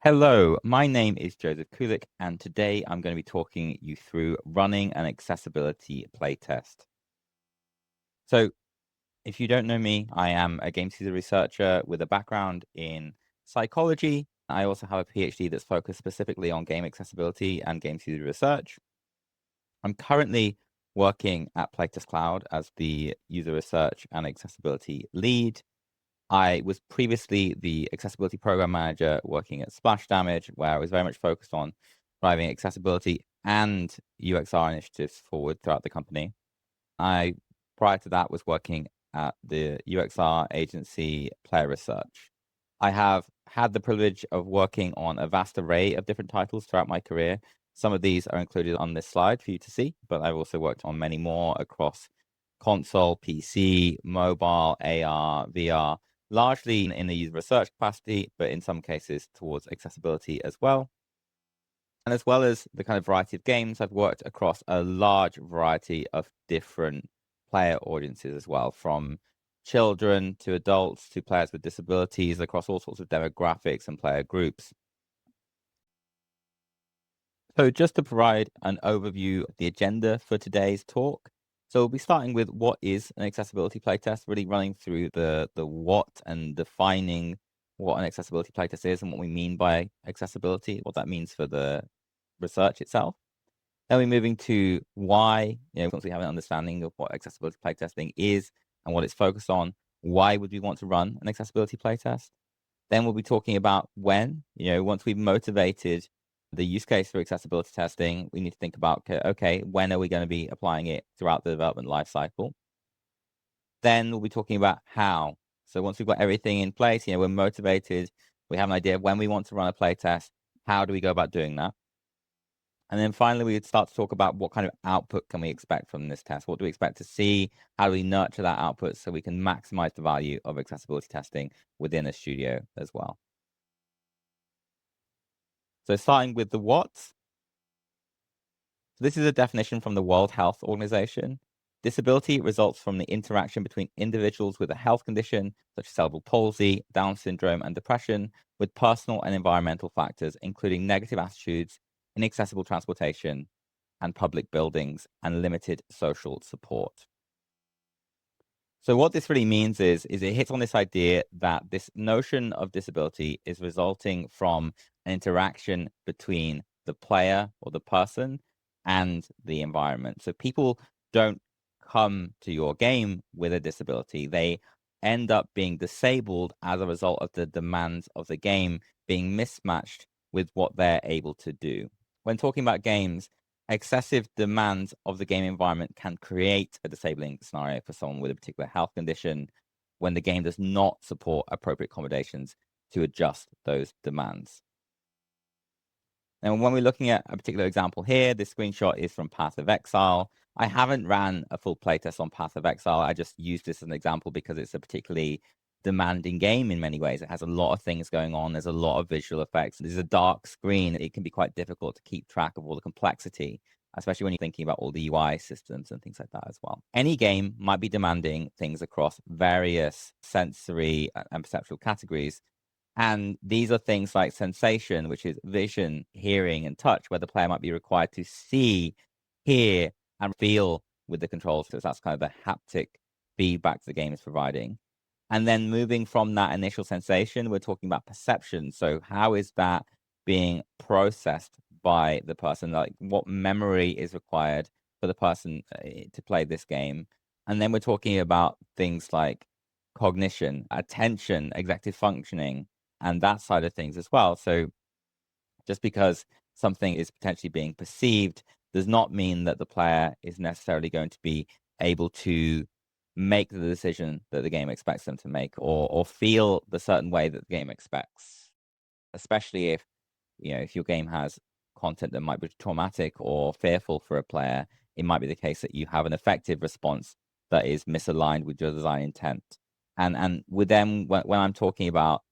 Hello, my name is Jozef Kulik, and today I'm going to be talking you through running an accessibility playtest. So, if you don't know me, I am a games user researcher with a background in psychology. I also have a PhD that's focused specifically on game accessibility and games user research. I'm currently working at Playtest Cloud as the user research and accessibility lead. I was previously the accessibility program manager working at Splash Damage, where I was very much focused on driving accessibility and UXR initiatives forward throughout the company. Prior to that, was working at the UXR agency Player Research. I have had the privilege of working on a vast array of different titles throughout my career. Some of these are included on this slide for you to see, but I've also worked on many more across console, PC, mobile, AR, VR, largely in the user research capacity, but in some cases towards accessibility as well. And as well as the kind of variety of games, I've worked across a large variety of different player audiences as well, from children to adults to players with disabilities across all sorts of demographics and player groups. So just to provide an overview of the agenda for today's talk. So we'll be starting with what is an accessibility playtest, really running through the what and defining what an accessibility playtest is and what we mean by accessibility, what that means for the research itself. Then we're moving to why, once we have an understanding of what accessibility playtesting is and what it's focused on, why would we want to run an accessibility playtest? Then we'll be talking about when, once we've motivated the use case for accessibility testing, we need to think about, okay, when are we going to be applying it throughout the development lifecycle? Then we'll be talking about how. So once we've got everything in place, we're motivated, we have an idea of when we want to run a playtest, how do we go about doing that? And then finally, we would start to talk about what kind of output can we expect from this test? What do we expect to see? How do we nurture that output so we can maximize the value of accessibility testing within a studio as well? So starting with the what. This is a definition from the World Health Organization. Disability results from the interaction between individuals with a health condition, such as cerebral palsy, Down syndrome, and depression, with personal and environmental factors, including negative attitudes, inaccessible transportation, and public buildings, and limited social support. So what this really means is it hits on this idea that this notion of disability is resulting from an interaction between the player or the person and the environment. So people don't come to your game with a disability. They end up being disabled as a result of the demands of the game being mismatched with what they're able to do. When talking about games, excessive demands of the game environment can create a disabling scenario for someone with a particular health condition when the game does not support appropriate accommodations to adjust those demands. And when we're looking at a particular example here, this screenshot is from Path of Exile. I haven't ran a full playtest on Path of Exile. I just used this as an example because it's a particularly demanding game in many ways. It has a lot of things going on. There's a lot of visual effects. There's a dark screen. It can be quite difficult to keep track of all the complexity, especially when you're thinking about all the UI systems and things like that as well. Any game might be demanding things across various sensory and perceptual categories. And these are things like sensation, which is vision, hearing, and touch, where the player might be required to see, hear, and feel with the controls. So that's kind of the haptic feedback the game is providing. And then moving from that initial sensation, we're talking about perception. So how is that being processed by the person? Like what memory is required for the person to play this game? And then we're talking about things like cognition, attention, executive functioning, and that side of things as well. So just because something is potentially being perceived does not mean that the player is necessarily going to be able to make the decision that the game expects them to make or feel the certain way that the game expects, especially if if your game has content that might be traumatic or fearful for a player. It might be the case that you have an effective response that is misaligned with your design intent. And with them, when I'm talking about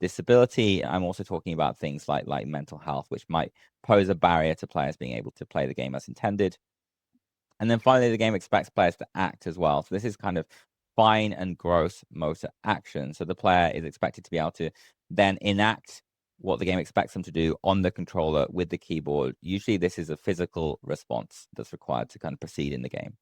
disability, I'm also talking about things like mental health, which might pose a barrier to players being able to play the game as intended. And then finally, the game expects players to act as well. So this is kind of fine and gross motor action. So the player is expected to be able to then enact what the game expects them to do on the controller with the keyboard. Usually this is a physical response that's required to kind of proceed in the game.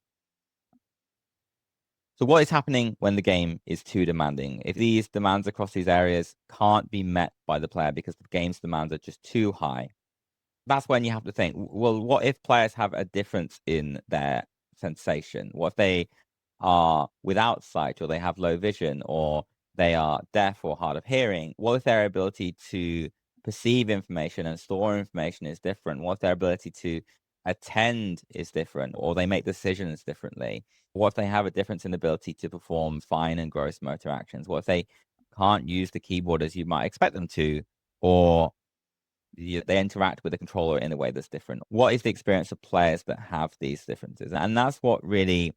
So what is happening when the game is too demanding? If these demands across these areas can't be met by the player because the game's demands are just too high, that's when you have to think, well, what if players have a difference in their sensation? What if they are without sight, or they have low vision, or they are deaf or hard of hearing? What if their ability to perceive information and store information is different? What if their ability to attend is different, or they make decisions differently? What if they have a difference in ability to perform fine and gross motor actions? What if they can't use the keyboard as you might expect them to, or they interact with the controller in a way that's different? What is the experience of players that have these differences? And that's what really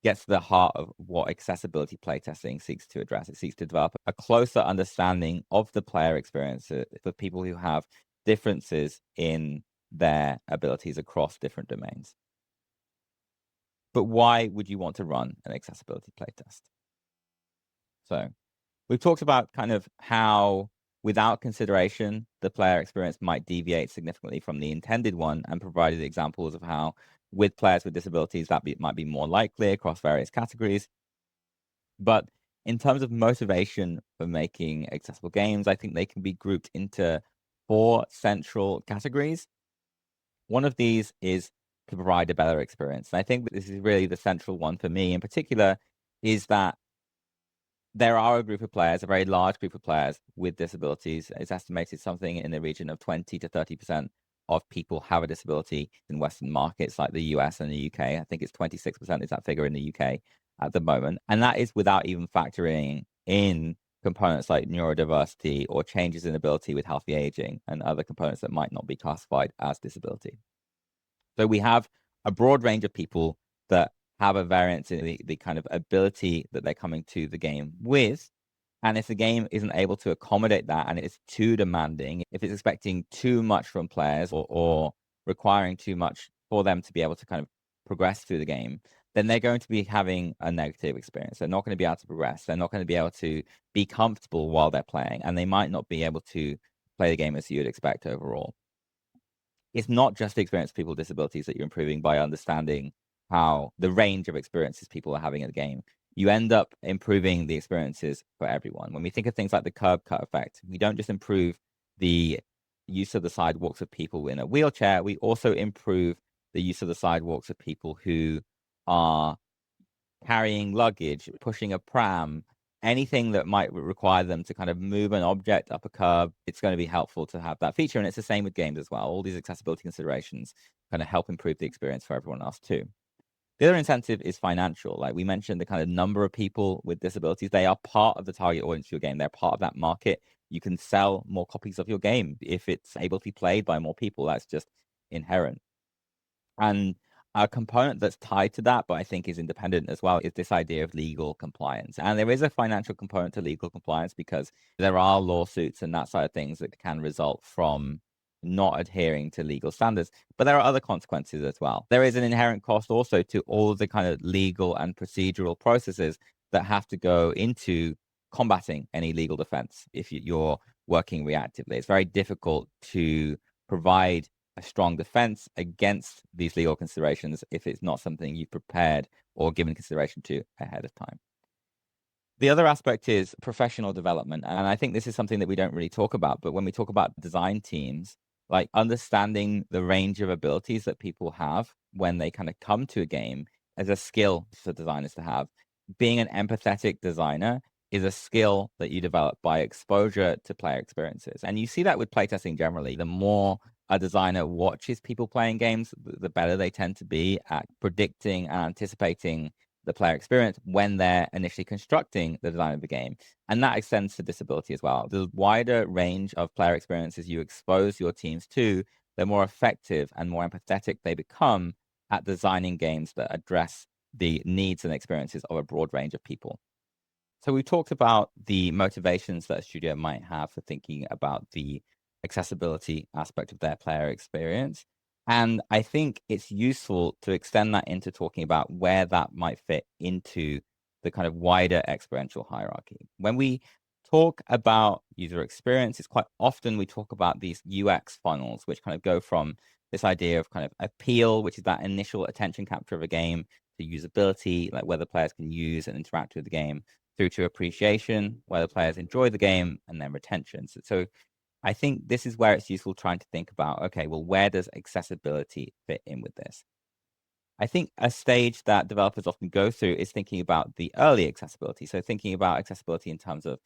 gets to the heart of what accessibility playtesting seeks to address. It seeks to develop a closer understanding of the player experience for people who have differences in their abilities across different domains. But why would you want to run an accessibility playtest? So we've talked about kind of how, without consideration, the player experience might deviate significantly from the intended one, and provided examples of how, with players with disabilities, might be more likely across various categories. But in terms of motivation for making accessible games, I think they can be grouped into 4 central categories. One of these is to provide a better experience. And I think that this is really the central one for me in particular, is that there are a group of players, a very large group of players with disabilities. It's estimated something in the region of 20 to 30% of people have a disability in Western markets like the US and the UK. I think it's 26% is that figure in the UK at the moment. And that is without even factoring in components like neurodiversity or changes in ability with healthy aging and other components that might not be classified as disability. So we have a broad range of people that have a variance in the kind of ability that they're coming to the game with. And if the game isn't able to accommodate that, and it's too demanding, if it's expecting too much from players, or requiring too much for them to be able to kind of progress through the game, then they're going to be having a negative experience. They're not going to be able to progress. They're not going to be able to be comfortable while they're playing, and they might not be able to play the game as you'd expect overall. It's not just the experience of people with disabilities that you're improving by understanding how the range of experiences people are having in the game. You end up improving the experiences for everyone. When we think of things like the curb cut effect, we don't just improve the use of the sidewalks of people in a wheelchair, we also improve the use of the sidewalks of people who are carrying luggage, pushing a pram, anything that might require them to kind of move an object up a curb. It's going to be helpful to have that feature. And it's the same with games as well. All these accessibility considerations kind of help improve the experience for everyone else too. The other incentive is financial. Like we mentioned, the kind of number of people with disabilities, they are part of the target audience for your game. They're part of that market. You can sell more copies of your game if it's able to be played by more people. That's just inherent. And a component that's tied to that, but I think is independent as well, is this idea of legal compliance. And there is a financial component to legal compliance because there are lawsuits and that side of things that can result from not adhering to legal standards. But there are other consequences as well. There is an inherent cost also to all the kind of legal and procedural processes that have to go into combating any legal defense if you're working reactively. It's very difficult to provide a strong defense against these legal considerations if it's not something you've prepared or given consideration to ahead of time. The other aspect is professional development. And I think this is something that we don't really talk about. But when we talk about design teams, like understanding the range of abilities that people have when they kind of come to a game as a skill for designers to have. Being an empathetic designer is a skill that you develop by exposure to player experiences. And you see that with playtesting generally. The more a designer watches people playing games, the better they tend to be at predicting and anticipating the player experience when they're initially constructing the design of the game. And that extends to disability as well. The wider range of player experiences you expose your teams to, the more effective and more empathetic they become at designing games that address the needs and experiences of a broad range of people. So we talked about the motivations that a studio might have for thinking about the accessibility aspect of their player experience. And I think it's useful to extend that into talking about where that might fit into the kind of wider experiential hierarchy. When we talk about user experience, it's quite often we talk about these UX funnels, which kind of go from this idea of kind of appeal, which is that initial attention capture of a game, to usability, like whether players can use and interact with the game, through to appreciation, whether players enjoy the game, and then retention. So I think this is where it's useful trying to think about, okay, well, where does accessibility fit in with this? I think a stage that developers often go through is thinking about the early accessibility. So thinking about accessibility in terms of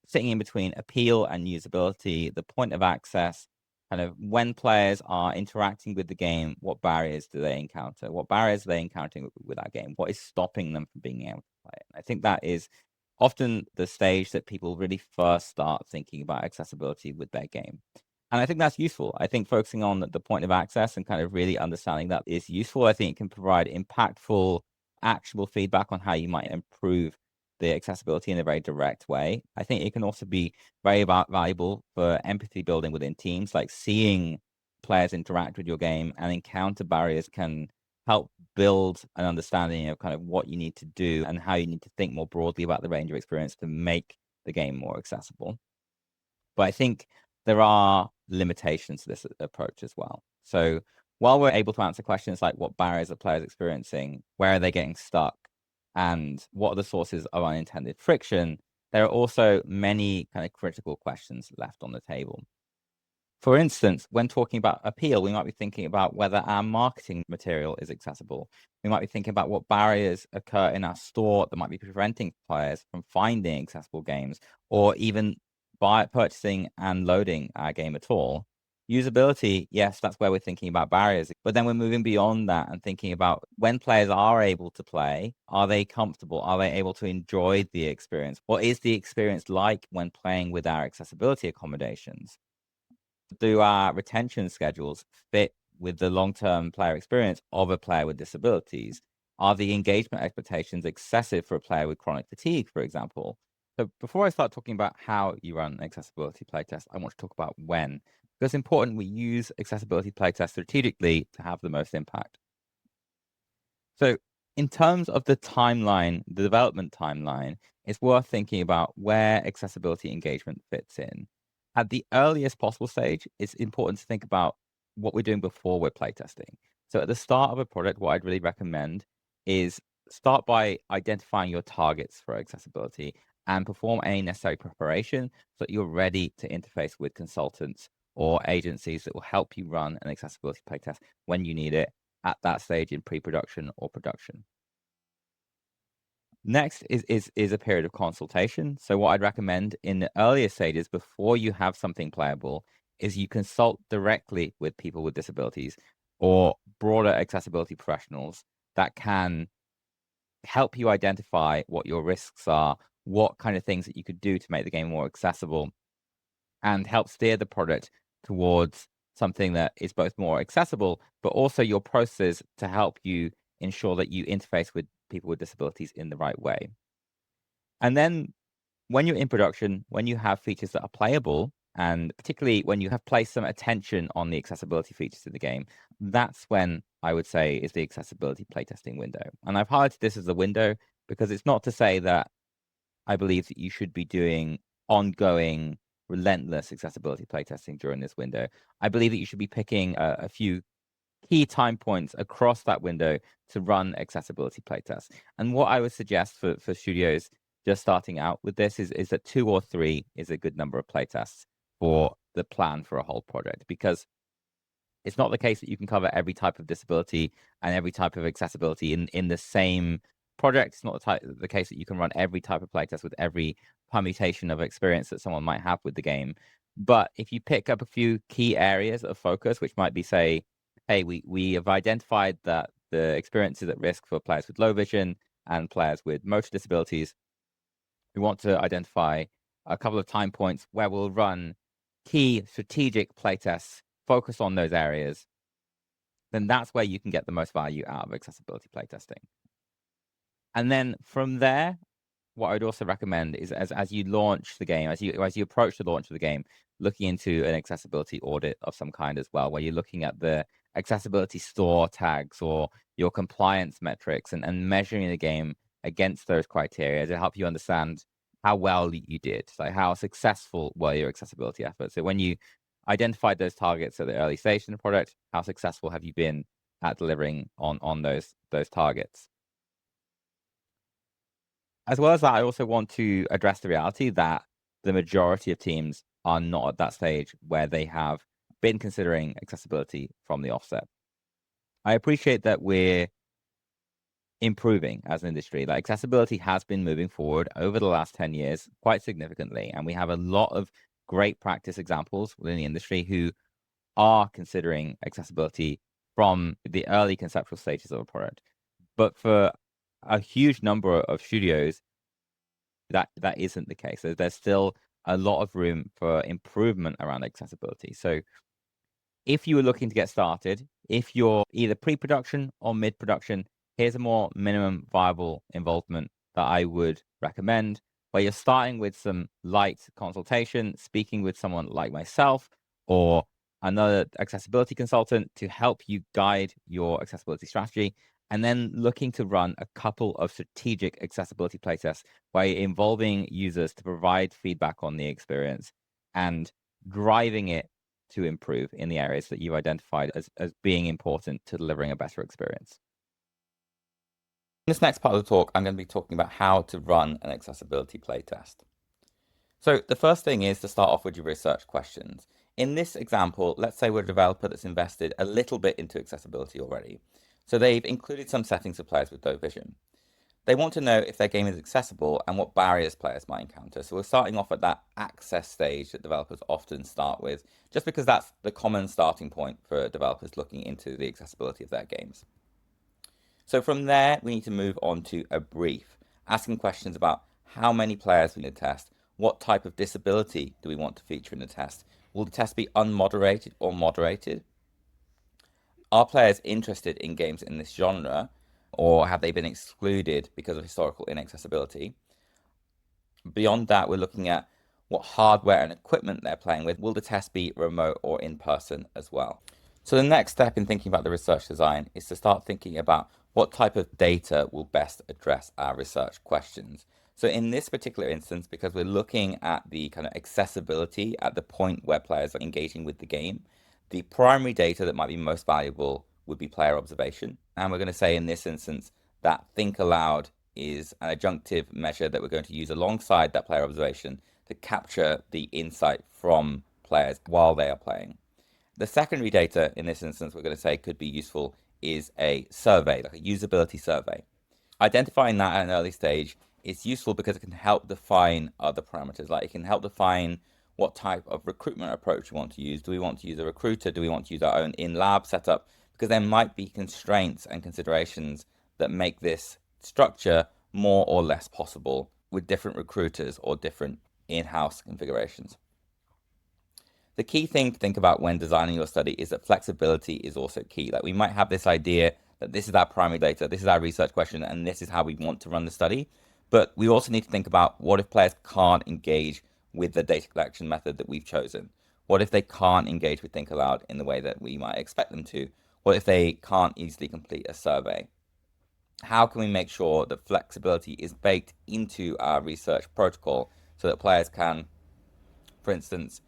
sitting in between appeal and usability, the point of access, kind of when players are interacting with the game, what barriers do they encounter? What barriers are they encountering with that game? What is stopping them from being able to play it? I think that is often the stage that people really first start thinking about accessibility with their game. And I think that's useful. I think focusing on the point of access and kind of really understanding that is useful. I think it can provide impactful, actionable feedback on how you might improve the accessibility in a very direct way. I think it can also be very valuable for empathy building within teams, like seeing players interact with your game and encounter barriers can help build an understanding of kind of what you need to do and how you need to think more broadly about the range of experience to make the game more accessible. But I think there are limitations to this approach as well. So while we're able to answer questions like what barriers are players experiencing, where are they getting stuck, and what are the sources of unintended friction, there are also many kind of critical questions left on the table. For instance, when talking about appeal, we might be thinking about whether our marketing material is accessible. We might be thinking about what barriers occur in our store that might be preventing players from finding accessible games or even purchasing and loading our game at all. Usability, yes, that's where we're thinking about barriers. But then we're moving beyond that and thinking about when players are able to play, are they comfortable? Are they able to enjoy the experience? What is the experience like when playing with our accessibility accommodations? Do our retention schedules fit with the long-term player experience of a player with disabilities? Are the engagement expectations excessive for a player with chronic fatigue, for example? So before I start talking about how you run an accessibility playtest, I want to talk about when. Because it's important we use accessibility playtests strategically to have the most impact. So in terms of the timeline, the development timeline, it's worth thinking about where accessibility engagement fits in. At the earliest possible stage, it's important to think about what we're doing before we're playtesting. So at the start of a product, what I'd really recommend is start by identifying your targets for accessibility and perform any necessary preparation so that you're ready to interface with consultants or agencies that will help you run an accessibility playtest when you need it at that stage in pre-production or production. Next is a period of consultation. So what I'd recommend in the earlier stages before you have something playable is you consult directly with people with disabilities or broader accessibility professionals that can help you identify what your risks are, what kind of things that you could do to make the game more accessible, and help steer the product towards something that is both more accessible, but also your process to help you ensure that you interface with people with disabilities in the right way. And then when you're in production, when you have features that are playable, and particularly when you have placed some attention on the accessibility features in the game, that's when I would say is the accessibility playtesting window. And I've highlighted this as a window because it's not to say that I believe that you should be doing ongoing, relentless accessibility playtesting during this window. I believe that you should be picking a few key time points across that window to run accessibility playtests. And what I would suggest for studios just starting out with this is that 2 or 3 is a good number of playtests for the plan for a whole project, because it's not the case that you can cover every type of disability and every type of accessibility in the same project. It's not the case that you can run every type of playtest with every permutation of experience that someone might have with the game. But if you pick up a few key areas of focus, which might be, say, hey, we have identified that the experience is at risk for players with low vision and players with motor disabilities. We want to identify a couple of time points where we'll run key strategic playtests focus on those areas, then that's where you can get the most value out of accessibility playtesting. And then from there, what I would also recommend is as you launch the game, as you approach the launch of the game, looking into an accessibility audit of some kind as well, where you're looking at the accessibility store tags or your compliance metrics and measuring the game against those criteria to help you understand how well you did, like how successful were your accessibility efforts. So when you identified those targets at the early stage in the product, how successful have you been at delivering on those targets? As well as that, I also want to address the reality that the majority of teams are not at that stage where they have been considering accessibility from the offset. I appreciate that we're improving as an industry. Like, accessibility has been moving forward over the last 10 years quite significantly, and we have a lot of great practice examples within the industry who are considering accessibility from the early conceptual stages of a product. But for a huge number of studios, that isn't the case. So there's still a lot of room for improvement around accessibility. So if you were looking to get started, if you're either pre-production or mid-production, here's a more minimum viable involvement that I would recommend, where you're starting with some light consultation, speaking with someone like myself or another accessibility consultant to help you guide your accessibility strategy, and then looking to run a couple of strategic accessibility playtests by involving users to provide feedback on the experience and driving it to improve in the areas that you've identified as being important to delivering a better experience. In this next part of the talk, I'm going to be talking about how to run an accessibility playtest. So the first thing is to start off with your research questions. In this example, let's say we're a developer that's invested a little bit into accessibility already. So they've included some settings for players with low vision. They want to know if their game is accessible and what barriers players might encounter. So we're starting off at that access stage that developers often start with, just because that's the common starting point for developers looking into the accessibility of their games. So from there, we need to move on to a brief, asking questions about how many players we need to test, what type of disability do we want to feature in the test, will the test be unmoderated or moderated? Are players interested in games in this genre, or have they been excluded because of historical inaccessibility? Beyond that, we're looking at what hardware and equipment they're playing with. Will the test be remote or in person as well? So the next step in thinking about the research design is to start thinking about what type of data will best address our research questions. So in this particular instance, because we're looking at the kind of accessibility at the point where players are engaging with the game, the primary data that might be most valuable would be player observation. And we're going to say in this instance that think aloud is an adjunctive measure that we're going to use alongside that player observation to capture the insight from players while they are playing. The secondary data in this instance we're going to say could be useful is a survey, like a usability survey. Identifying that at an early stage is useful because it can help define other parameters. Like, it can help define what type of recruitment approach we want to use. Do we want to use a recruiter? Do we want to use our own in-lab setup? Because there might be constraints and considerations that make this structure more or less possible with different recruiters or different in-house configurations. The key thing to think about when designing your study is that flexibility is also key. Like, we might have this idea that this is our primary data, this is our research question, and this is how we want to run the study. But we also need to think about what if players can't engage with the data collection method that we've chosen? What if they can't engage with Think Aloud in the way that we might expect them to? What if they can't easily complete a survey? How can we make sure that flexibility is baked into our research protocol so that players can, for instance,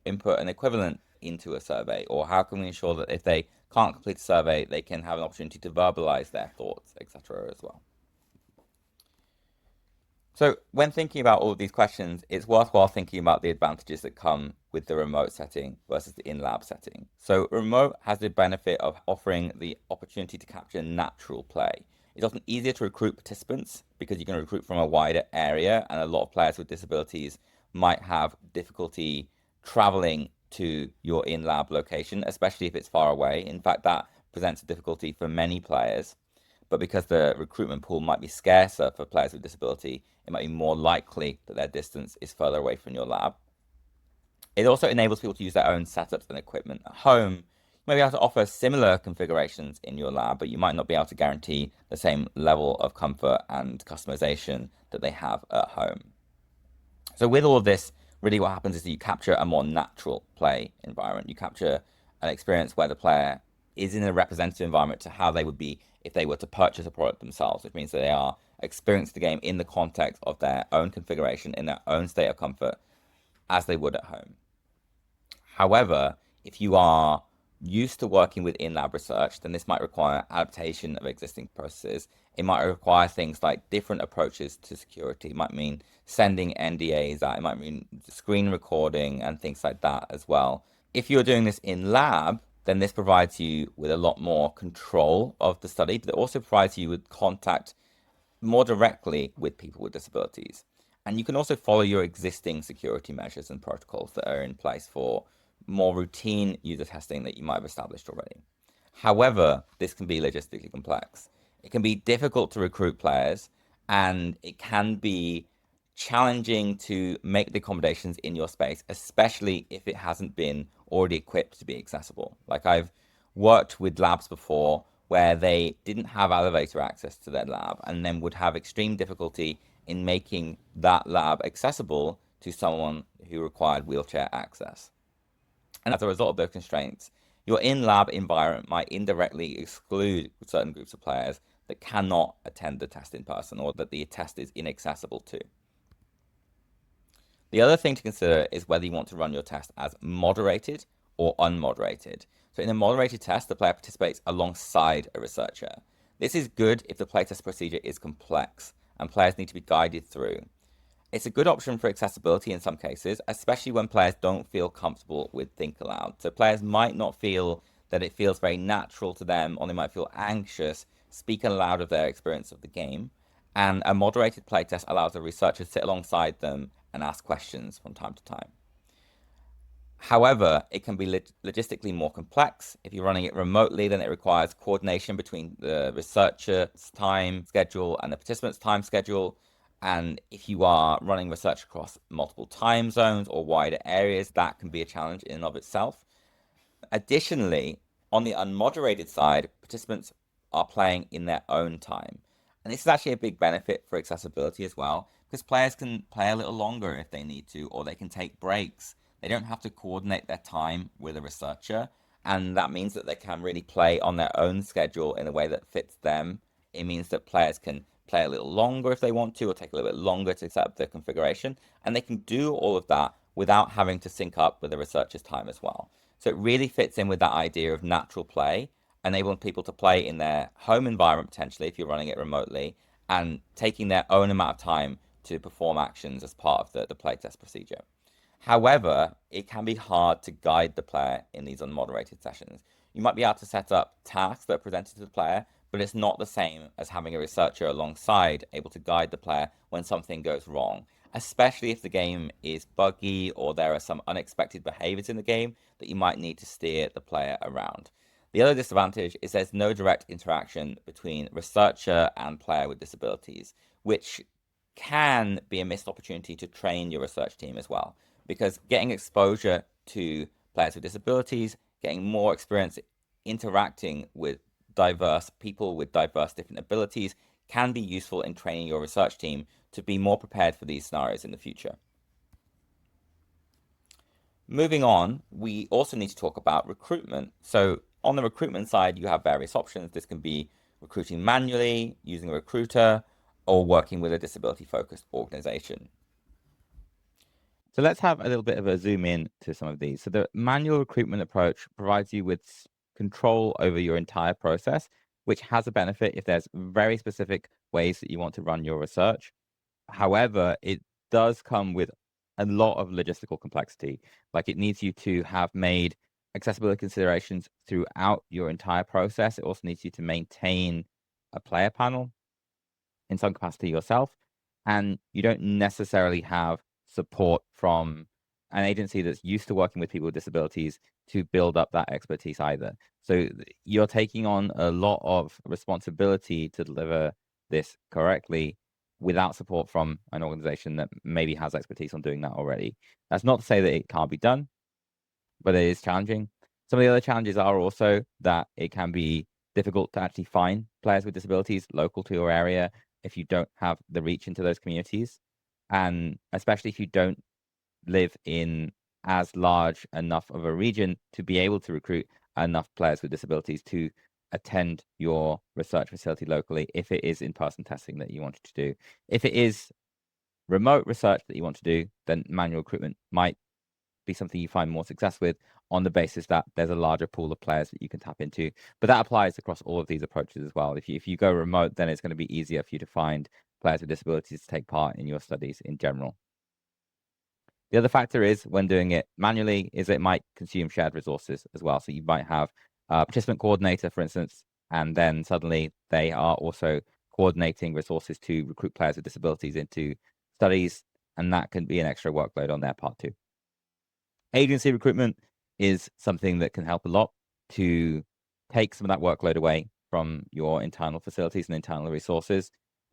input an equivalent into a survey? Or how can we ensure that if they can't complete a survey, they can have an opportunity to verbalize their thoughts, etc. as well? So when thinking about all of these questions, it's worthwhile thinking about the advantages that come with the remote setting versus the in-lab setting. So remote has the benefit of offering the opportunity to capture natural play. It's often easier to recruit participants because you can recruit from a wider area, and a lot of players with disabilities might have difficulty traveling to your in-lab location, especially if it's far away. In fact, that presents a difficulty for many players. But because the recruitment pool might be scarcer for players with disability, it might be more likely that their distance is further away from your lab. It also enables people to use their own setups and equipment at home. You may be able to offer similar configurations in your lab, but you might not be able to guarantee the same level of comfort and customization that they have at home. So with all of this, really what happens is that you capture a more natural play environment. You capture an experience where the player is in a representative environment to how they would be if they were to purchase a product themselves, which means that they are experience the game in the context of their own configuration, in their own state of comfort, as they would at home. However, if you are used to working with in-lab research, then this might require adaptation of existing processes. It might require things like different approaches to security. It might mean sending NDAs out. It might mean screen recording and things like that as well. If you're doing this in lab, then this provides you with a lot more control of the study, but it also provides you with contact more directly with people with disabilities. And you can also follow your existing security measures and protocols that are in place for more routine user testing that you might have established already. However, this can be logistically complex. It can be difficult to recruit players, and it can be challenging to make the accommodations in your space, especially if it hasn't been already equipped to be accessible. Like, I've worked with labs before where they didn't have elevator access to their lab and then would have extreme difficulty in making that lab accessible to someone who required wheelchair access. And as a result of those constraints, your in-lab environment might indirectly exclude certain groups of players that cannot attend the test in person, or that the test is inaccessible to. The other thing to consider is whether you want to run your test as moderated or unmoderated. So in a moderated test, the player participates alongside a researcher. This is good if the playtest procedure is complex and players need to be guided through. It's a good option for accessibility in some cases, especially when players don't feel comfortable with Think Aloud. So players might not feel that it feels very natural to them, or they might feel anxious speaking aloud of their experience of the game. And a moderated playtest allows a researcher to sit alongside them and ask questions from time to time. However, it can be logistically more complex. If you're running it remotely, then it requires coordination between the researcher's time schedule and the participant's time schedule. And if you are running research across multiple time zones or wider areas, that can be a challenge in and of itself. Additionally, on the unmoderated side, participants are playing in their own time. And this is actually a big benefit for accessibility as well, because players can play a little longer if they need to, or they can take breaks. They don't have to coordinate their time with a researcher, and that means that they can really play on their own schedule in a way that fits them. It means that players can play a little longer if they want to, or take a little bit longer to set up their configuration, and they can do all of that without having to sync up with the researcher's time as well. So it really fits in with that idea of natural play, enabling people to play in their home environment potentially if you're running it remotely, and taking their own amount of time to perform actions as part of the playtest procedure. However, it can be hard to guide the player in these unmoderated sessions. You might be able to set up tasks that are presented to the player, but it's not the same as having a researcher alongside able to guide the player when something goes wrong, especially if the game is buggy or there are some unexpected behaviors in the game that you might need to steer the player around. The other disadvantage is there's no direct interaction between researcher and player with disabilities, which can be a missed opportunity to train your research team as well, because getting exposure to players with disabilities, getting more experience interacting with diverse people with diverse different abilities can be useful in training your research team to be more prepared for these scenarios in the future. Moving on, we also need to talk about recruitment. So on the recruitment side, you have various options. This can be recruiting manually, using a recruiter, or working with a disability-focused organization. So let's have a little bit of a zoom in to some of these. So the manual recruitment approach provides you with control over your entire process, which has a benefit if there's very specific ways that you want to run your research. However, it does come with a lot of logistical complexity. Like, it needs you to have made accessibility considerations throughout your entire process. It also needs you to maintain a player panel in some capacity yourself, and you don't necessarily have support from an agency that's used to working with people with disabilities to build up that expertise either. So you're taking on a lot of responsibility to deliver this correctly without support from an organization that maybe has expertise on doing that already. That's not to say that it can't be done, but it is challenging. Some of the other challenges are also that it can be difficult to actually find players with disabilities local to your area if you don't have the reach into those communities, and especially if you don't live in as large enough of a region to be able to recruit enough players with disabilities to attend your research facility locally if it is in-person testing that you wanted to do. If it is remote research that you want to do, then manual recruitment might be something you find more success with on the basis that there's a larger pool of players that you can tap into. But that applies across all of these approaches as well. If you go remote, then it's going to be easier for you to find players with disabilities to take part in your studies in general. The other factor is when doing it manually is it might consume shared resources as well. So you might have a participant coordinator, for instance, and then suddenly they are also coordinating resources to recruit players with disabilities into studies, and that can be an extra workload on their part too. Agency recruitment is something that can help a lot to take some of that workload away from your internal facilities and internal resources.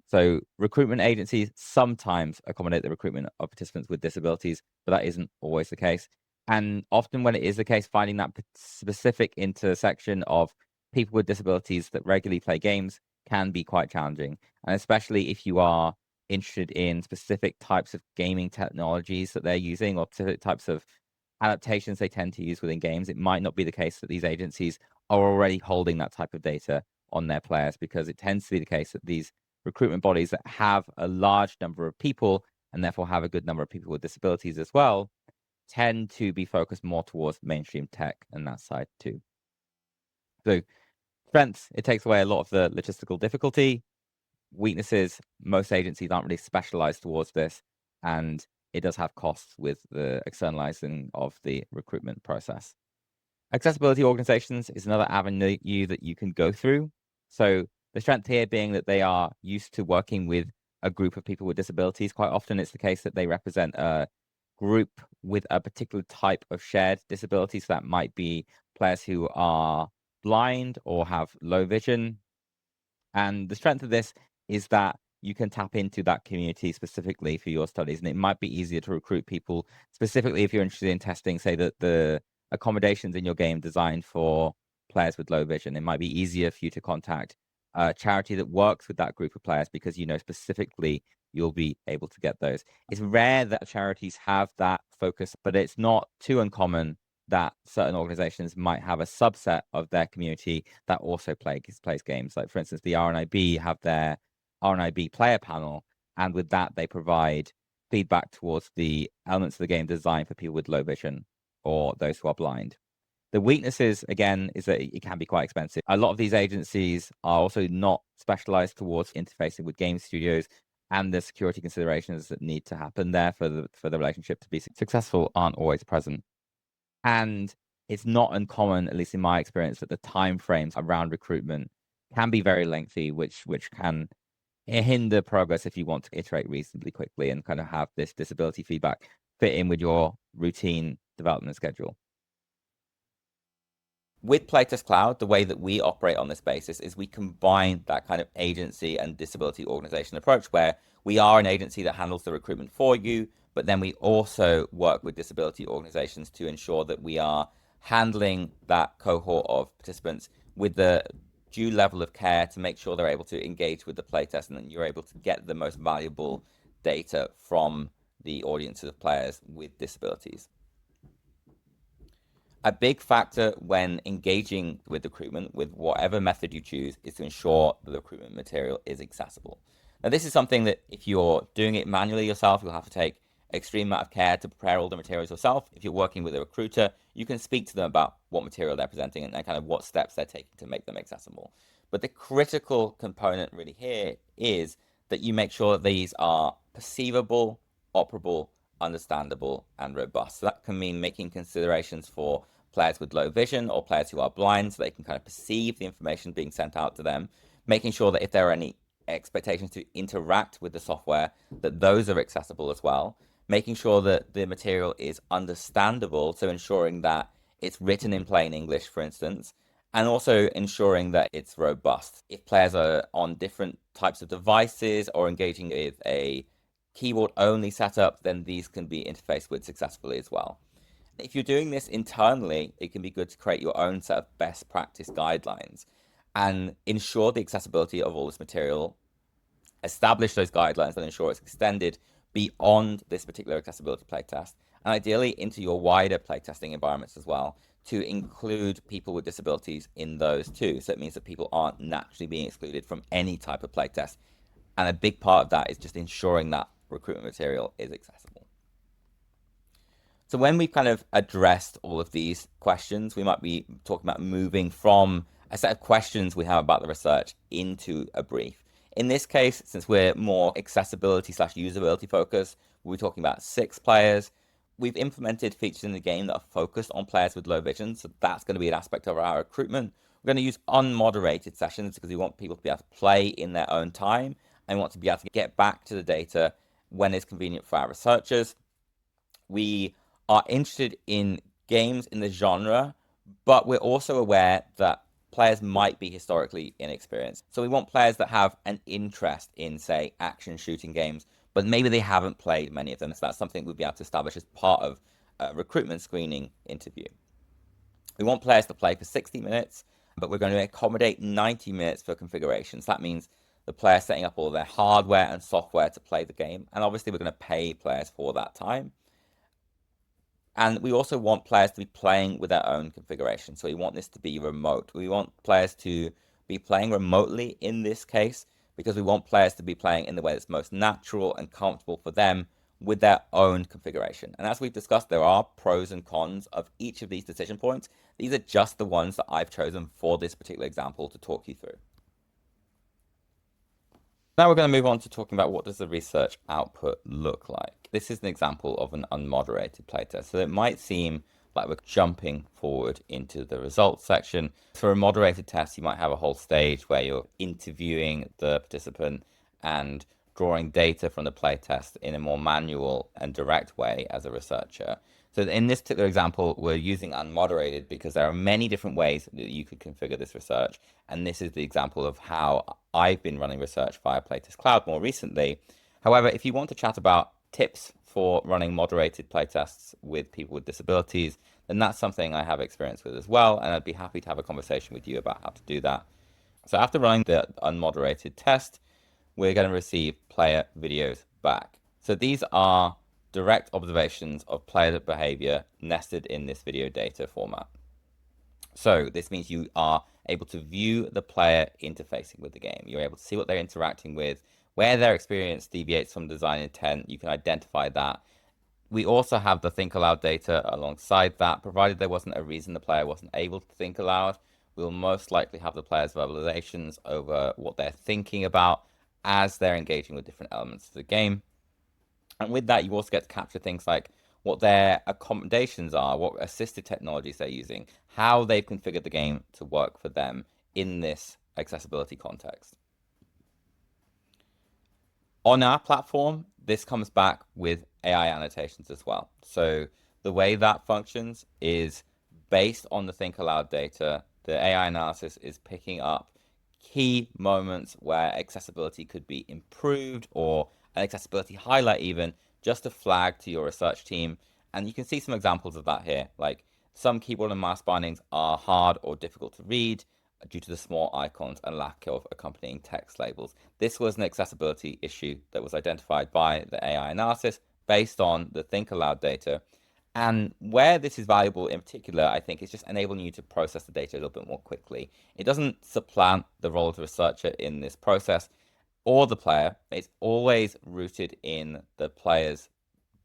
So recruitment agencies sometimes accommodate the recruitment of participants with disabilities, but that isn't always the case. And often when it is the case, finding that specific intersection of people with disabilities that regularly play games can be quite challenging. And especially if you are interested in specific types of gaming technologies that they're using or specific types of adaptations they tend to use within games, it might not be the case that these agencies are already holding that type of data on their players, because it tends to be the case that these recruitment bodies that have a large number of people and therefore have a good number of people with disabilities as well tend to be focused more towards mainstream tech and that side too. So strengths, it takes away a lot of the logistical difficulty. Weaknesses, most agencies aren't really specialized towards this, and it does have costs with the externalizing of the recruitment process. Accessibility organizations is another avenue that you can go through. So the strength here being that they are used to working with a group of people with disabilities. Quite often it's the case that they represent a group with a particular type of shared disability. So that might be players who are blind or have low vision. And the strength of this is that you can tap into that community specifically for your studies. And it might be easier to recruit people specifically if you're interested in testing, say, that the accommodations in your game designed for players with low vision. It might be easier for you to contact a charity that works with that group of players because you know specifically you'll be able to get those. It's rare that charities have that focus, but it's not too uncommon that certain organizations might have a subset of their community that also plays games. Like, for instance, the RNIB have their RNIB player panel, and with that, they provide feedback towards the elements of the game designed for people with low vision or those who are blind. The weaknesses, again, is that it can be quite expensive. A lot of these agencies are also not specialized towards interfacing with game studios, and the security considerations that need to happen there for the relationship to be successful aren't always present. And it's not uncommon, at least in my experience, that the timeframes around recruitment can be very lengthy, which can hinder progress if you want to iterate reasonably quickly and kind of have this disability feedback fit in with your routine development schedule. With Playtest Cloud, the way that we operate on this basis is we combine that kind of agency and disability organization approach where we are an agency that handles the recruitment for you, but then we also work with disability organizations to ensure that we are handling that cohort of participants with the due level of care to make sure they're able to engage with the playtest and that you're able to get the most valuable data from the audience of players with disabilities. A big factor when engaging with recruitment, with whatever method you choose, is to ensure that the recruitment material is accessible. Now, this is something that if you're doing it manually yourself, you'll have to take extreme amount of care to prepare all the materials yourself. If you're working with a recruiter, you can speak to them about what material they're presenting and kind of what steps they're taking to make them accessible. But the critical component really here is that you make sure that these are perceivable, operable, understandable, and robust. So that can mean making considerations for players with low vision or players who are blind so they can kind of perceive the information being sent out to them, making sure that if there are any expectations to interact with the software, that those are accessible as well, making sure that the material is understandable, so ensuring that it's written in plain English, for instance, and also ensuring that it's robust. If players are on different types of devices or engaging with a keyboard only setup, then these can be interfaced with successfully as well. If you're doing this internally, it can be good to create your own set of best practice guidelines and ensure the accessibility of all this material, establish those guidelines and ensure it's extended beyond this particular accessibility playtest, and ideally into your wider playtesting environments as well, to include people with disabilities in those too. So it means that people aren't naturally being excluded from any type of playtest. And a big part of that is just ensuring that recruitment material is accessible. So when we've kind of addressed all of these questions, we might be talking about moving from a set of questions we have about the research into a brief. In this case, since we're more accessibility / usability focused, we're talking about 6 players. We've implemented features in the game that are focused on players with low vision, so that's going to be an aspect of our recruitment. We're going to use unmoderated sessions because we want people to be able to play in their own time and want to be able to get back to the data when it's convenient for our researchers. We are interested in games in the genre, but we're also aware that players might be historically inexperienced. So we want players that have an interest in, say, action shooting games, but maybe they haven't played many of them. So that's something we'll be able to establish as part of a recruitment screening interview. We want players to play for 60 minutes, but we're going to accommodate 90 minutes for configuration. So that means the player setting up all their hardware and software to play the game. And obviously we're going to pay players for that time. And we also want players to be playing with their own configuration. So we want this to be remote. We want players to be playing remotely in this case, because we want players to be playing in the way that's most natural and comfortable for them with their own configuration. And as we've discussed, there are pros and cons of each of these decision points. These are just the ones that I've chosen for this particular example to talk you through. Now we're going to move on to talking about what does the research output look like. This is an example of an unmoderated playtest. So it might seem like we're jumping forward into the results section. For a moderated test, you might have a whole stage where you're interviewing the participant and drawing data from the playtest in a more manual and direct way as a researcher. So in this particular example, we're using unmoderated because there are many different ways that you could configure this research. And this is the example of how I've been running research via Playtest Cloud more recently. However, if you want to chat about tips for running moderated playtests with people with disabilities, then that's something I have experience with as well. And I'd be happy to have a conversation with you about how to do that. So after running the unmoderated test, we're going to receive player videos back. So these are direct observations of player behavior nested in this video data format. So this means you are able to view the player interfacing with the game. You're able to see what they're interacting with, where their experience deviates from design intent. You can identify that. We also have the think aloud data alongside that. Provided there wasn't a reason the player wasn't able to think aloud, we'll most likely have the player's verbalizations over what they're thinking about as they're engaging with different elements of the game. And with that, you also get to capture things like what their accommodations are, what assistive technologies they're using, how they've configured the game to work for them in this accessibility context. On our platform, this comes back with AI annotations as well. So the way that functions is based on the think aloud data. The AI analysis is picking up key moments where accessibility could be improved, or an accessibility highlight even, just to flag to your research team. And you can see some examples of that here. Like some keyboard and mouse bindings are hard or difficult to read due to the small icons and lack of accompanying text labels. This was an accessibility issue that was identified by the AI analysis based on the think aloud data. And where this is valuable in particular, I think, is just enabling you to process the data a little bit more quickly. It doesn't supplant the role of the researcher in this process or the player. It's always rooted in the player's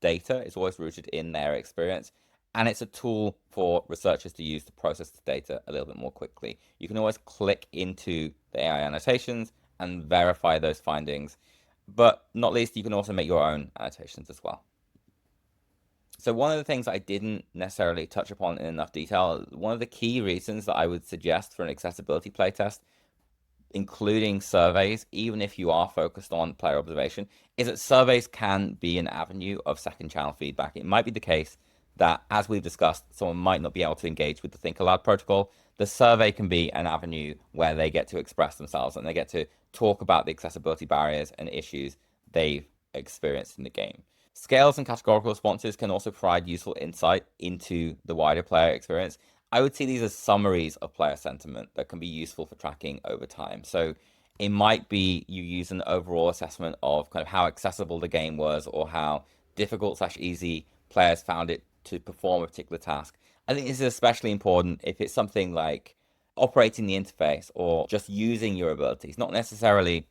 data. It's always rooted in their experience. And it's a tool for researchers to use to process the data a little bit more quickly. You can always click into the AI annotations and verify those findings. But not least, you can also make your own annotations as well. So one of the things I didn't necessarily touch upon in enough detail, one of the key reasons that I would suggest for an accessibility playtest, including surveys, even if you are focused on player observation, is that surveys can be an avenue of second channel feedback. It might be the case that, as we've discussed, someone might not be able to engage with the Think Aloud protocol. The survey can be an avenue where they get to express themselves and they get to talk about the accessibility barriers and issues they've experienced in the game. Scales and categorical responses can also provide useful insight into the wider player experience. I would see these as summaries of player sentiment that can be useful for tracking over time. So it might be you use an overall assessment of kind of how accessible the game was, or how difficult / easy players found it to perform a particular task. I think this is especially important if it's something like operating the interface or just using your abilities, not necessarily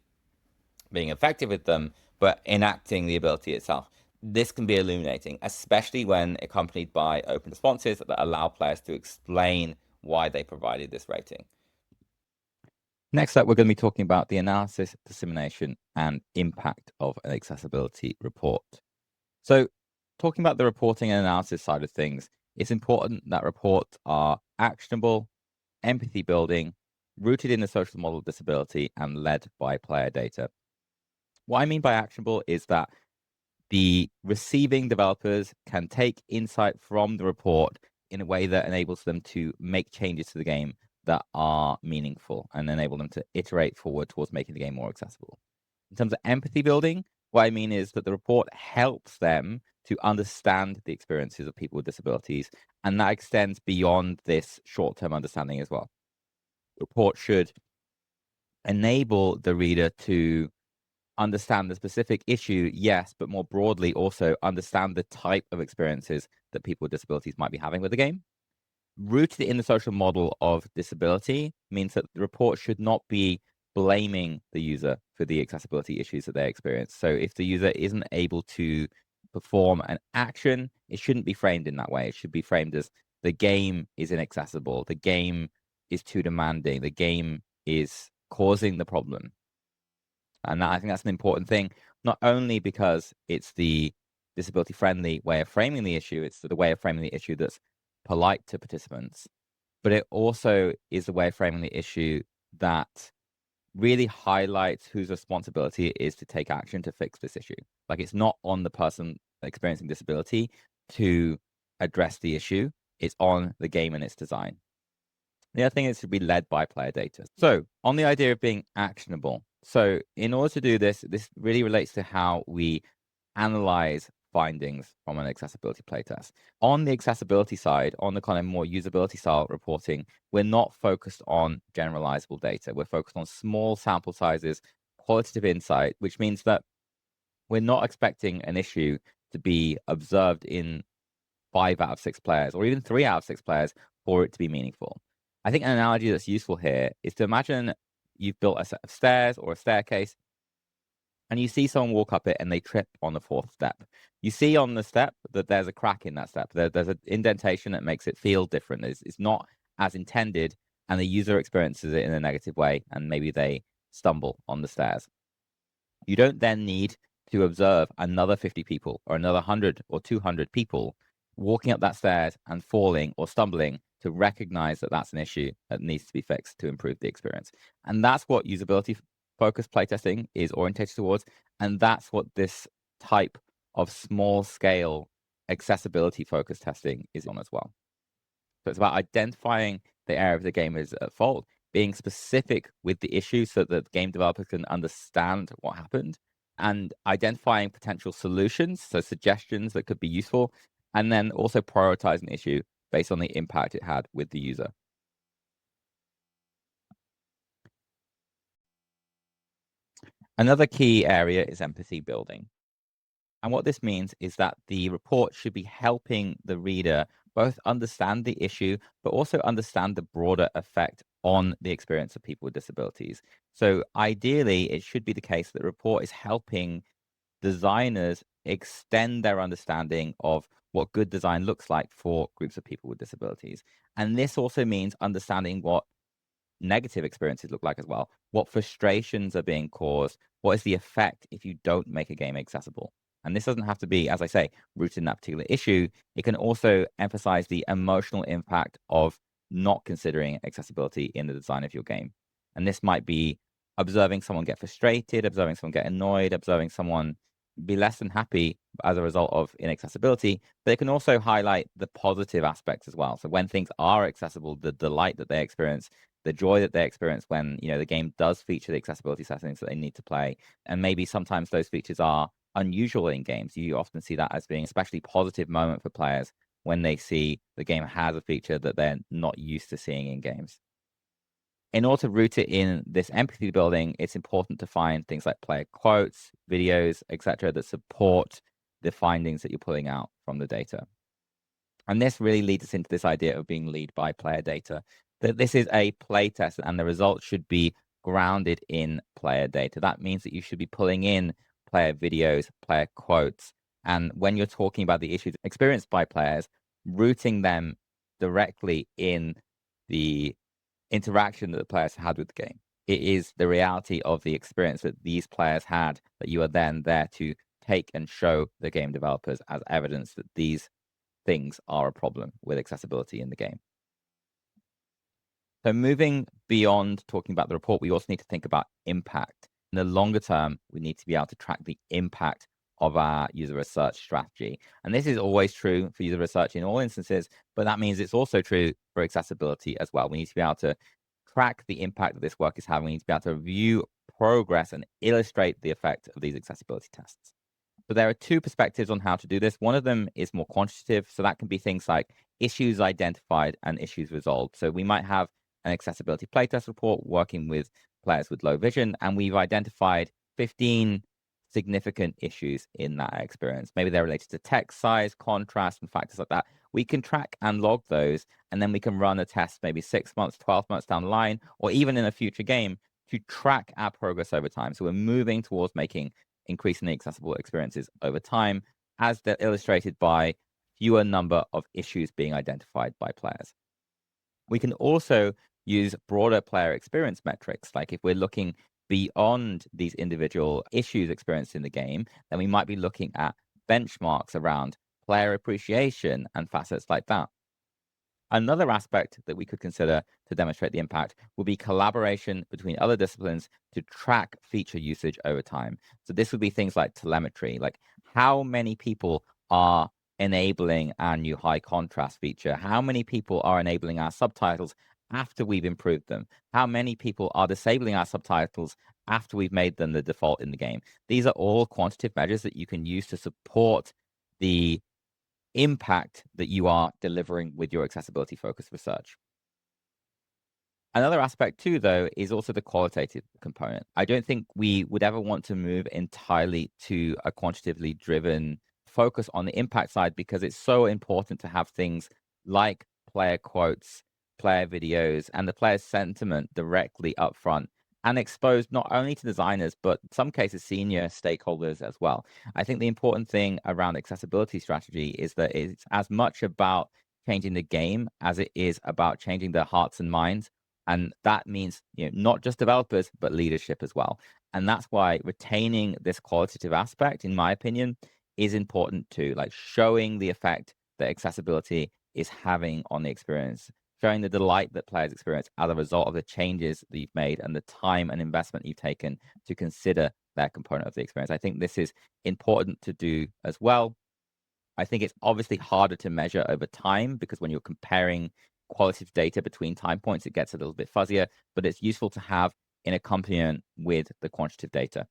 being effective with them, but enacting the ability itself. This can be illuminating, especially when accompanied by open responses that allow players to explain why they provided this rating. Next up, we're going to be talking about the analysis, dissemination, and impact of an accessibility report. So, talking about the reporting and analysis side of things, it's important that reports are actionable, empathy building, rooted in the social model of disability, and led by player data. What I mean by actionable is that the receiving developers can take insight from the report in a way that enables them to make changes to the game that are meaningful and enable them to iterate forward towards making the game more accessible. In terms of empathy building, what I mean is that the report helps them to understand the experiences of people with disabilities, and that extends beyond this short-term understanding as well. The report should enable the reader to understand the specific issue, yes, but more broadly also understand the type of experiences that people with disabilities might be having with the game. Rooted in the social model of disability means that the report should not be blaming the user for the accessibility issues that they experience. So if the user isn't able to perform an action, it shouldn't be framed in that way. It should be framed as the game is inaccessible, the game is too demanding, the game is causing the problem. And I think that's an important thing, not only because it's the disability friendly way of framing the issue, it's the way of framing the issue that's polite to participants, but it also is the way of framing the issue that really highlights whose responsibility it is to take action to fix this issue. Like, it's not on the person experiencing disability to address the issue, it's on the game and its design. The other thing is to be led by player data. So, on the idea of being actionable. So, in order to do this, this really relates to how we analyze findings from an accessibility playtest. On the accessibility side, on the kind of more usability style reporting, we're not focused on generalizable data. We're focused on small sample sizes, qualitative insight, which means that we're not expecting an issue to be observed in 5 out of 6 players or even 3 out of 6 players for it to be meaningful. I think an analogy that's useful here is to imagine you've built a set of stairs or a staircase and you see someone walk up it and they trip on the 4th step. You see on the step that there's a crack in that step. There's an indentation that makes it feel different. It's not as intended, and the user experiences it in a negative way, and maybe they stumble on the stairs. You don't then need to observe another 50 people or another 100 or 200 people walking up that stairs and falling or stumbling to recognize that that's an issue that needs to be fixed to improve the experience. And that's what usability focused playtesting is orientated towards. And that's what this type of small scale accessibility focused testing is on as well. So it's about identifying the area of the game is at fault, being specific with the issue so that the game developers can understand what happened, and identifying potential solutions, so suggestions that could be useful, and then also prioritizing the issue based on the impact it had with the user. Another key area is empathy building. And what this means is that the report should be helping the reader both understand the issue, but also understand the broader effect on the experience of people with disabilities. So ideally, it should be the case that the report is helping designers extend their understanding of what good design looks like for groups of people with disabilities. And this also means understanding what negative experiences look like as well, what frustrations are being caused, what is the effect if you don't make a game accessible. And this doesn't have to be, as I say, rooted in that particular issue. It can also emphasize the emotional impact of not considering accessibility in the design of your game. And this might be observing someone get frustrated, observing someone get annoyed, observing someone be less than happy as a result of inaccessibility, but it can also highlight the positive aspects as well. So when things are accessible, the delight that they experience, the joy that they experience when, the game does feature the accessibility settings that they need to play. And maybe sometimes those features are unusual in games. You often see that as being an especially positive moment for players when they see the game has a feature that they're not used to seeing in games. In order to root it in this empathy building, it's important to find things like player quotes, videos, etc., that support the findings that you're pulling out from the data. And this really leads us into this idea of being lead by player data, that this is a playtest and the results should be grounded in player data. That means that you should be pulling in player videos, player quotes, and when you're talking about the issues experienced by players, rooting them directly in the interaction that the players had with the game. It is the reality of the experience that these players had that you are then there to take and show the game developers as evidence that these things are a problem with accessibility in the game. So moving beyond talking about the report, we also need to think about impact. In the longer term, we need to be able to track the impact of our user research strategy. And this is always true for user research in all instances, but that means it's also true for accessibility as well. We need to be able to track the impact that this work is having. We need to be able to review progress and illustrate the effect of these accessibility tests. So there are two perspectives on how to do this. One of them is more quantitative. So that can be things like issues identified and issues resolved. So we might have an accessibility playtest report working with players with low vision, and we've identified 15 significant issues in that experience. Maybe they're related to text size, contrast, and factors like that. We can track and log those, and then we can run a test maybe 6 months, 12 months down the line, or even in a future game to track our progress over time. So we're moving towards making increasingly accessible experiences over time, as they're illustrated by fewer number of issues being identified by players. We can also use broader player experience metrics, like if we're looking beyond these individual issues experienced in the game, then we might be looking at benchmarks around player appreciation and facets like that. Another aspect that we could consider to demonstrate the impact would be collaboration between other disciplines to track feature usage over time. So this would be things like telemetry, like how many people are enabling our new high contrast feature? How many people are enabling our subtitles after we've improved them? How many people are disabling our subtitles after we've made them the default in the game? These are all quantitative measures that you can use to support the impact that you are delivering with your accessibility focused research. Another aspect too, though, is also the qualitative component. I don't think we would ever want to move entirely to a quantitatively driven focus on the impact side, because it's so important to have things like player quotes, player videos, and the player's sentiment directly up front and exposed not only to designers, but in some cases senior stakeholders as well. I think the important thing around accessibility strategy is that it's as much about changing the game as it is about changing their hearts and minds. And that means, not just developers, but leadership as well. And that's why retaining this qualitative aspect, in my opinion, is important too, like showing the effect that accessibility is having on the experience, showing the delight that players experience as a result of the changes that you've made and the time and investment you've taken to consider that component of the experience. I think this is important to do as well. I think it's obviously harder to measure over time, because when you're comparing qualitative data between time points, it gets a little bit fuzzier, but it's useful to have in accompaniment with the quantitative data.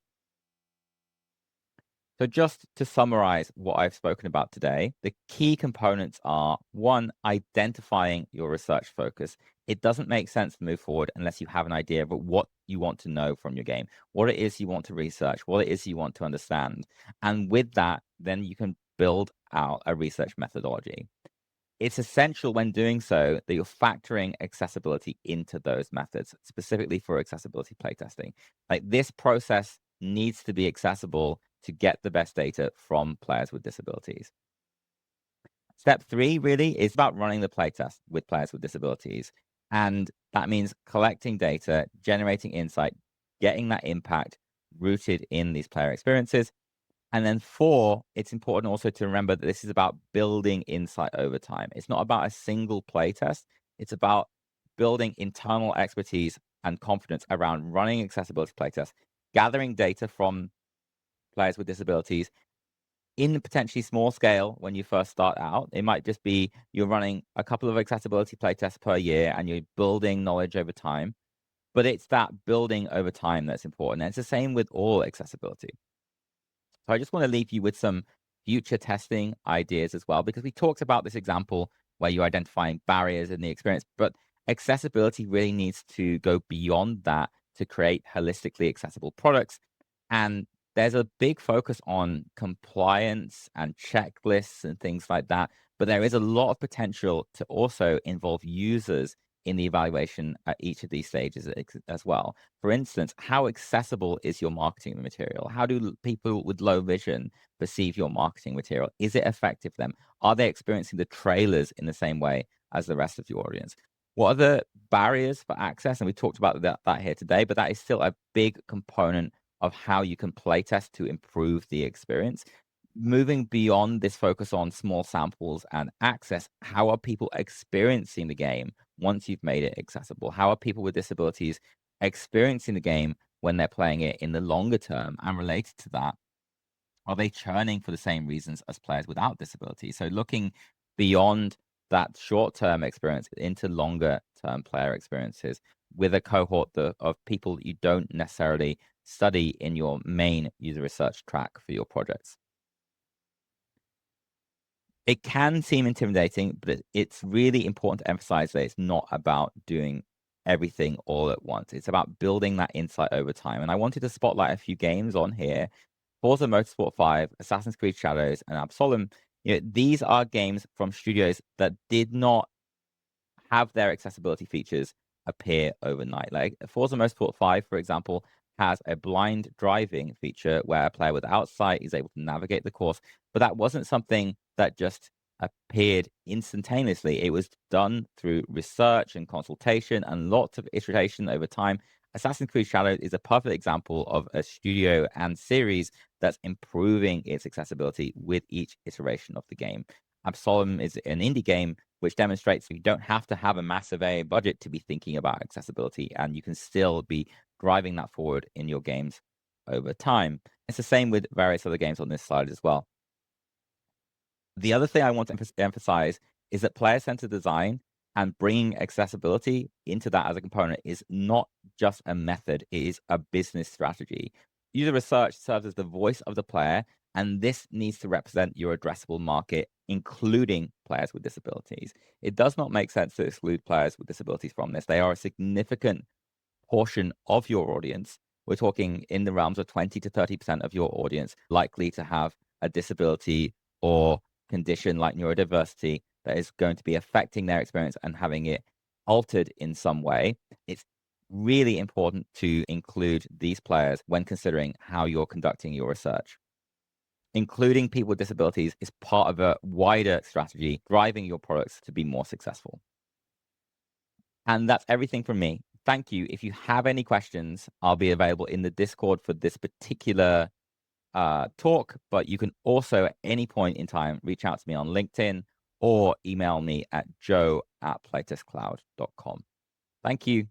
So just to summarize what I've spoken about today, the key components are: one, identifying your research focus. It doesn't make sense to move forward unless you have an idea of what you want to know from your game, what it is you want to research, what it is you want to understand. And with that, then you can build out a research methodology. It's essential when doing so that you're factoring accessibility into those methods, specifically for accessibility playtesting. Like, this process needs to be accessible to get the best data from players with disabilities. Step 3 really is about running the playtest with players with disabilities. And that means collecting data, generating insight, getting that impact rooted in these player experiences. And then 4, it's important also to remember that this is about building insight over time. It's not about a single playtest. It's about building internal expertise and confidence around running accessibility playtests, gathering data from players with disabilities in potentially small scale when you first start out. It might just be you're running a couple of accessibility playtests per year and you're building knowledge over time. But it's that building over time that's important. And it's the same with all accessibility. So I just want to leave you with some future testing ideas as well, because we talked about this example where you're identifying barriers in the experience, but accessibility really needs to go beyond that to create holistically accessible products. And there's a big focus on compliance and checklists and things like that, but there is a lot of potential to also involve users in the evaluation at each of these stages as well. For instance, how accessible is your marketing material? How do people with low vision perceive your marketing material? Is it effective for them? Are they experiencing the trailers in the same way as the rest of your audience? What are the barriers for access? And we talked about that here today, but that is still a big component of how you can playtest to improve the experience. Moving beyond this focus on small samples and access, how are people experiencing the game once you've made it accessible? How are people with disabilities experiencing the game when they're playing it in the longer term? And related to that, are they churning for the same reasons as players without disabilities? So looking beyond that short-term experience into longer-term player experiences with a cohort of people that you don't necessarily study in your main user research track for your projects. It can seem intimidating, but it's really important to emphasize that it's not about doing everything all at once. It's about building that insight over time. And I wanted to spotlight a few games on here. Forza Motorsport 5, Assassin's Creed Shadows, and Absolem. These are games from studios that did not have their accessibility features appear overnight. Like Forza Motorsport 5, for example, has a blind driving feature where a player without sight is able to navigate the course, but that wasn't something that just appeared instantaneously. It was done through research and consultation and lots of iteration over time. Assassin's Creed Shadows is a perfect example of a studio and series that's improving its accessibility with each iteration of the game. Absolem is an indie game which demonstrates you don't have to have a massive A budget to be thinking about accessibility, and you can still be driving that forward in your games over time. It's the same with various other games on this slide as well. The other thing I want to emphasize is that player-centered design and bringing accessibility into that as a component is not just a method, it is a business strategy. User research serves as the voice of the player, and this needs to represent your addressable market, including players with disabilities. It does not make sense to exclude players with disabilities from this. They are a significant portion of your audience. We're talking in the realms of 20 to 30% of your audience likely to have a disability or condition like neurodiversity that is going to be affecting their experience and having it altered in some way. It's really important to include these players when considering how you're conducting your research. Including people with disabilities is part of a wider strategy driving your products to be more successful. And that's everything from me. Thank you. If you have any questions, I'll be available in the Discord for this particular talk, but you can also at any point in time reach out to me on LinkedIn or email me at joe@playtestcloud.com. Thank you.